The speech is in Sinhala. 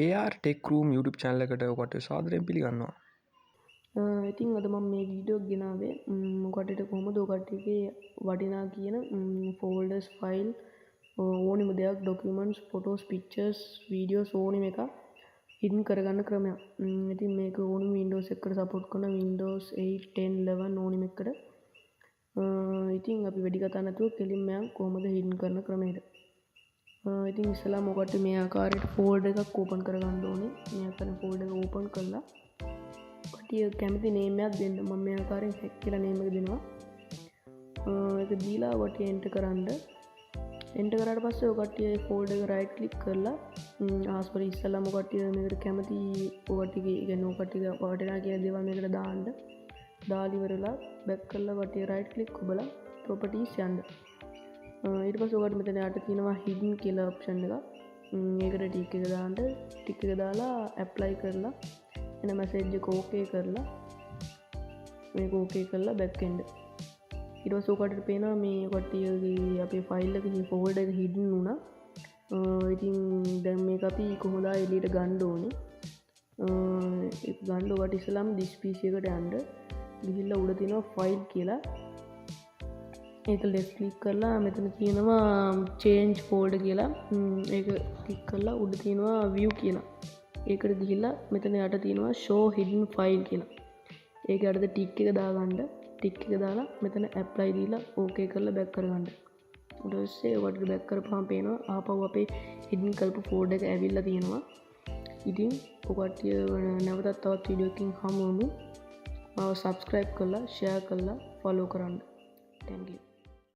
AR Tech Room YouTube channel එකට ඔකට සාදරයෙන් පිළිගන්නවා. ඉතින් අද මම මේ වීඩියෝ එක ගෙනාවේ මොකටද කොහොමද ඔකටගේ වටිනා කියන ෆෝල්ඩර්ස් ෆයිල් ඕනිම දෙයක් ඩොකියුමන්ට්ස් ෆොටෝස් පික්චර්ස් වීඩියෝස් ඕනිම එක හිඩන් කරගන්න ක්‍රමයක්. ඉතින් මේක ඕනිම Windows එකට සපෝට් කරන Windows 8 10 11 ඕනිම එකට. ඉතින් අපි වැඩි කතා නැතුව කෙලින්ම යන් කොහොමද හිඩන් කරන ක්‍රමයට. ඉතින් ඉස්සලා මොකට මේ ආකාරයට ෆෝල්ඩර් එකක් ඕපන් කරගන්න ඕනේ. මේ ආකාරයෙන් ෆෝල්ඩර් එක ඕපන් කළා කටිය කැමති නේම් එකක් දෙන්න. මම මේ ආකාරයෙන් හැක් කියලා නේම් එක දෙනවා. ඒක දීලා ඔකට එන්ටර් කරන්න. එන්ටර් කරාට පස්සේ ඔය කට්ටිය ෆෝල්ඩර් එක රයිට් ක්ලික් කරලා ආස්පර ඉස්සලාම කට්ටිය මේකට කැමති ඔකටිගේ කියන්නේ ඔකටිගේ වටිනා කියන දේවල් මේකට දාන්න. දාලා ඉවරලා බෑක් කරලා කට්ටිය රයිට් ක්ලික් ඔබලා ප්‍රොපර්ටිස් යන්න. ඊට පස්සේ ඔකට මෙතන යට තියෙනවා හිඩන් කියලා ඔප්ෂන් එක. ඒකට ටික් එක දාන්න. ටික් එක දාලා ඇප්ලයි කරලා එන මැසේජ් එක ඕකේ කරලා මේක ඕකේ කරලා බෑක් එන්න. ඊට පස්සේ ඔකට පේනවා මේ කට්ටියගේ අපේ ෆයිල් එකේ ෆෝල්ඩර් එක හිඩන් වුණා. ඉතින් දැන් මේක අපි කොහොමද එළියට ගන්න ඕනේ? ඒක ගන්න ඔකට ඉස්සලාම this PC එකට යන්න. ගිහිල්ලා උඩ තියෙනවා ෆයිල් කියලා. ඒක ලෙෆ්ට් ක්ලික් කරලා මෙතන තියෙනවා change folder කියලා. ඒක ක්ලික් කරලා උඩ තියෙනවා view කියලා. ඒකට ගිහිල්ලා මෙතන යට තියෙනවා show hidden file කියලා. ඒක යටද ටික් එක දාගන්න. ටික් එක දාලා මෙතන apply දීලා okay කරලා back කරගන්න. ඊට පස්සේ ඔකට back කරපුවාම පේනවා ආපහු අපේ hidden කරපු folder එක ඇවිල්ලා තියෙනවා. ඉතින් ඔකට නැවතත් තවත් වීඩියෝ එකකින් හමු වෙමු. මාව subscribe කරලා share කරලා follow කරන්න. Thank you.